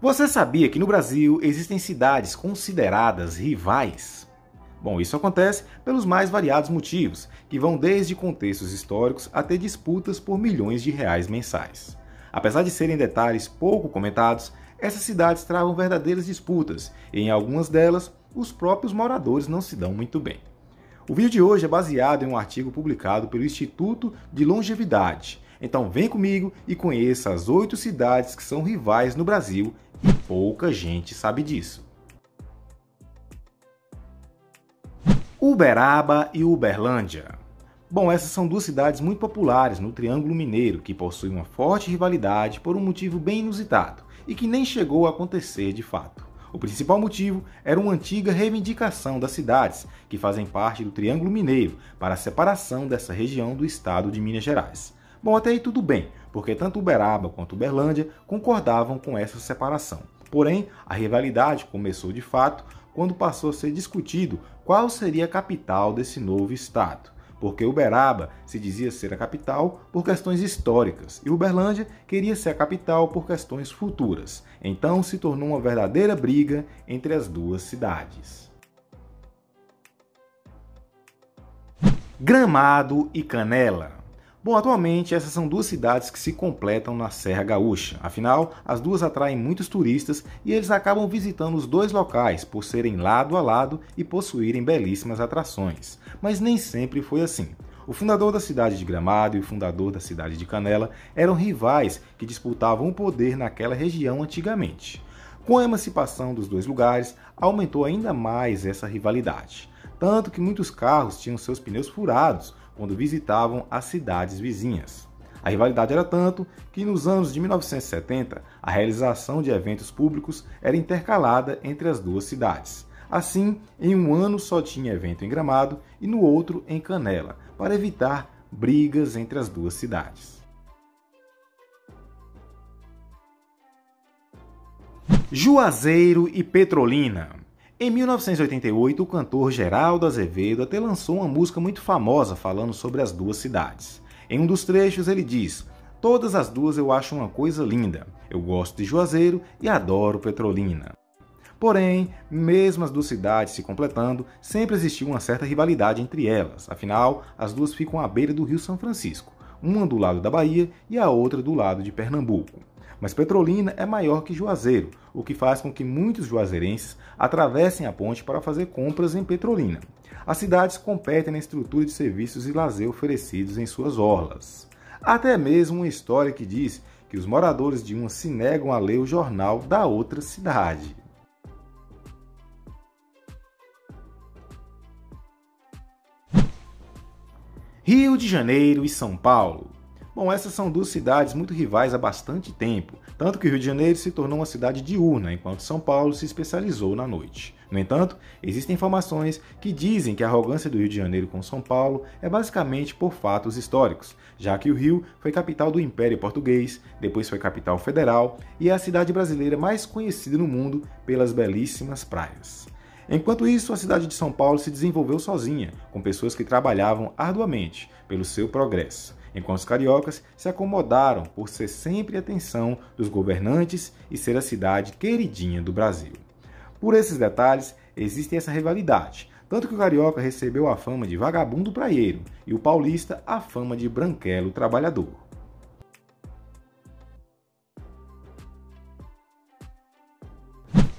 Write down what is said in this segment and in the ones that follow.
Você sabia que no Brasil existem cidades consideradas rivais? Bom, isso acontece pelos mais variados motivos, que vão desde contextos históricos até disputas por milhões de reais mensais. Apesar de serem detalhes pouco comentados, essas cidades travam verdadeiras disputas e em algumas delas os próprios moradores não se dão muito bem. O vídeo de hoje é baseado em um artigo publicado pelo Instituto de Longevidade. Então vem comigo e conheça as 8 cidades que são rivais no Brasil e pouca gente sabe disso. Uberaba e Uberlândia. Bom, essas são duas cidades muito populares no Triângulo Mineiro que possuem uma forte rivalidade por um motivo bem inusitado e que nem chegou a acontecer de fato. O principal motivo era uma antiga reivindicação das cidades que fazem parte do Triângulo Mineiro para a separação dessa região do estado de Minas Gerais. Bom, até aí tudo bem, porque tanto Uberaba quanto Uberlândia concordavam com essa separação. Porém, a rivalidade começou de fato quando passou a ser discutido qual seria a capital desse novo estado. Porque Uberaba se dizia ser a capital por questões históricas e Uberlândia queria ser a capital por questões futuras. Então se tornou uma verdadeira briga entre as duas cidades. Gramado e Canela. Bom, atualmente essas são duas cidades que se completam na Serra Gaúcha. Afinal, as duas atraem muitos turistas e eles acabam visitando os dois locais por serem lado a lado e possuírem belíssimas atrações. Mas nem sempre foi assim. O fundador da cidade de Gramado e o fundador da cidade de Canela eram rivais que disputavam o poder naquela região antigamente. Com a emancipação dos dois lugares, aumentou ainda mais essa rivalidade. Tanto que muitos carros tinham seus pneus furados quando visitavam as cidades vizinhas. A rivalidade era tanto que nos anos de 1970 a realização de eventos públicos era intercalada entre as duas cidades. Assim, em um ano só tinha evento em Gramado e no outro em Canela, para evitar brigas entre as duas cidades. Juazeiro e Petrolina. Em 1988, o cantor Geraldo Azevedo até lançou uma música muito famosa falando sobre as duas cidades. Em um dos trechos ele diz: "Todas as duas eu acho uma coisa linda. Eu gosto de Juazeiro e adoro Petrolina." Porém, mesmo as duas cidades se completando, sempre existiu uma certa rivalidade entre elas. Afinal, as duas ficam à beira do Rio São Francisco, uma do lado da Bahia e a outra do lado de Pernambuco. Mas Petrolina é maior que Juazeiro, o que faz com que muitos juazeirenses atravessem a ponte para fazer compras em Petrolina. As cidades competem na estrutura de serviços e lazer oferecidos em suas orlas. Até mesmo uma história que diz que os moradores de uma se negam a ler o jornal da outra cidade. Rio de Janeiro e São Paulo. Bom, essas são duas cidades muito rivais há bastante tempo, tanto que o Rio de Janeiro se tornou uma cidade diurna, enquanto São Paulo se especializou na noite. No entanto, existem informações que dizem que a arrogância do Rio de Janeiro com São Paulo é basicamente por fatos históricos, já que o Rio foi capital do Império Português, depois foi capital federal e é a cidade brasileira mais conhecida no mundo pelas belíssimas praias. Enquanto isso, a cidade de São Paulo se desenvolveu sozinha, com pessoas que trabalhavam arduamente pelo seu progresso, enquanto os cariocas se acomodaram por ser sempre a atenção dos governantes e ser a cidade queridinha do Brasil. Por esses detalhes, existe essa rivalidade, tanto que o carioca recebeu a fama de vagabundo praieiro e o paulista a fama de branquelo trabalhador.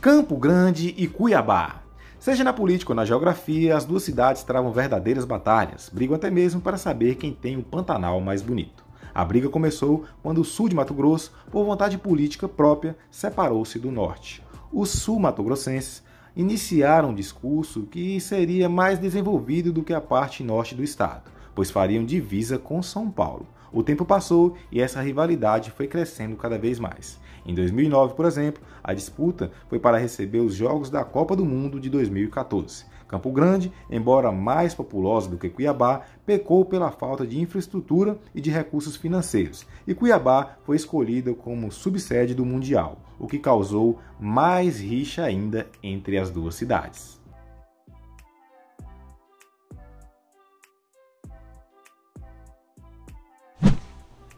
Campo Grande e Cuiabá. Seja na política ou na geografia, as duas cidades travam verdadeiras batalhas, brigam até mesmo para saber quem tem o Pantanal mais bonito. A briga começou quando o sul de Mato Grosso, por vontade política própria, separou-se do norte. Os sul-matogrossenses iniciaram um discurso que seria mais desenvolvido do que a parte norte do estado, pois fariam divisa com São Paulo. O tempo passou e essa rivalidade foi crescendo cada vez mais. Em 2009, por exemplo, a disputa foi para receber os Jogos da Copa do Mundo de 2014. Campo Grande, embora mais populosa do que Cuiabá, pecou pela falta de infraestrutura e de recursos financeiros, e Cuiabá foi escolhida como subsede do Mundial, o que causou mais rixa ainda entre as duas cidades.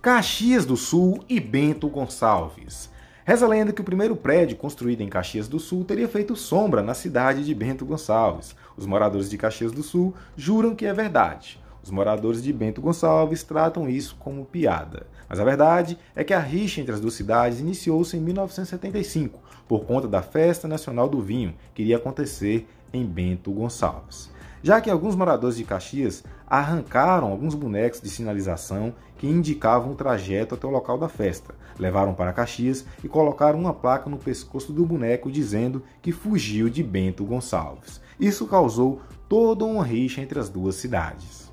Caxias do Sul e Bento Gonçalves. Reza a lenda que o primeiro prédio construído em Caxias do Sul teria feito sombra na cidade de Bento Gonçalves. Os moradores de Caxias do Sul juram que é verdade. Os moradores de Bento Gonçalves tratam isso como piada. Mas a verdade é que a rixa entre as duas cidades iniciou-se em 1975, por conta da Festa Nacional do Vinho, que iria acontecer em Bento Gonçalves. Já que alguns moradores de Caxias arrancaram alguns bonecos de sinalização que indicavam o trajeto até o local da festa, levaram para Caxias e colocaram uma placa no pescoço do boneco dizendo que fugiu de Bento Gonçalves. Isso causou toda uma rixa entre as duas cidades.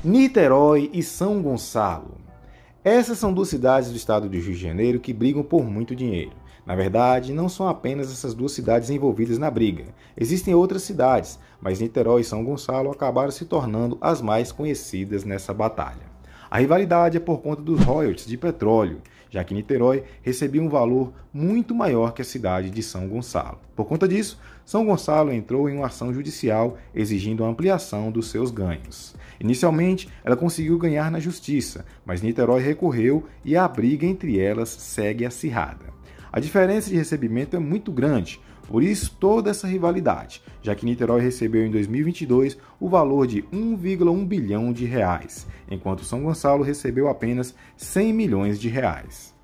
Niterói e São Gonçalo. Essas são duas cidades do estado do Rio de Janeiro que brigam por muito dinheiro. Na verdade, não são apenas essas duas cidades envolvidas na briga. Existem outras cidades, mas Niterói e São Gonçalo acabaram se tornando as mais conhecidas nessa batalha. A rivalidade é por conta dos royalties de petróleo, já que Niterói recebia um valor muito maior que a cidade de São Gonçalo. Por conta disso, São Gonçalo entrou em uma ação judicial exigindo a ampliação dos seus ganhos. Inicialmente, ela conseguiu ganhar na justiça, mas Niterói recorreu e a briga entre elas segue acirrada. A diferença de recebimento é muito grande, por isso toda essa rivalidade, já que Niterói recebeu em 2022 o valor de 1,1 bilhão de reais, enquanto São Gonçalo recebeu apenas 100 milhões de reais.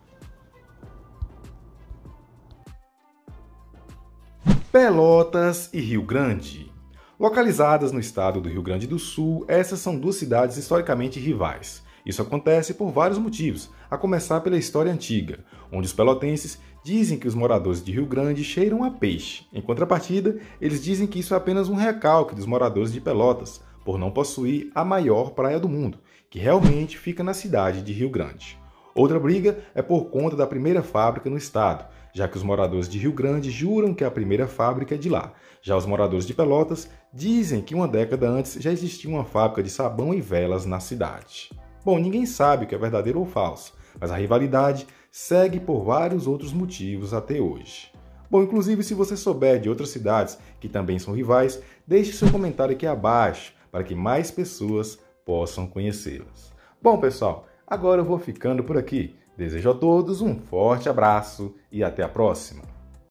Pelotas e Rio Grande. Localizadas no estado do Rio Grande do Sul, essas são duas cidades historicamente rivais. Isso acontece por vários motivos, a começar pela história antiga, onde os pelotenses dizem que os moradores de Rio Grande cheiram a peixe. Em contrapartida, eles dizem que isso é apenas um recalque dos moradores de Pelotas, por não possuir a maior praia do mundo, que realmente fica na cidade de Rio Grande. Outra briga é por conta da primeira fábrica no estado, já que os moradores de Rio Grande juram que a primeira fábrica é de lá. Já os moradores de Pelotas dizem que uma década antes já existia uma fábrica de sabão e velas na cidade. Bom, ninguém sabe o que é verdadeiro ou falso, mas a rivalidade segue por vários outros motivos até hoje. Bom, inclusive, se você souber de outras cidades que também são rivais, deixe seu comentário aqui abaixo para que mais pessoas possam conhecê-las. Bom, pessoal, agora eu vou ficando por aqui. Desejo a todos um forte abraço e até a próxima!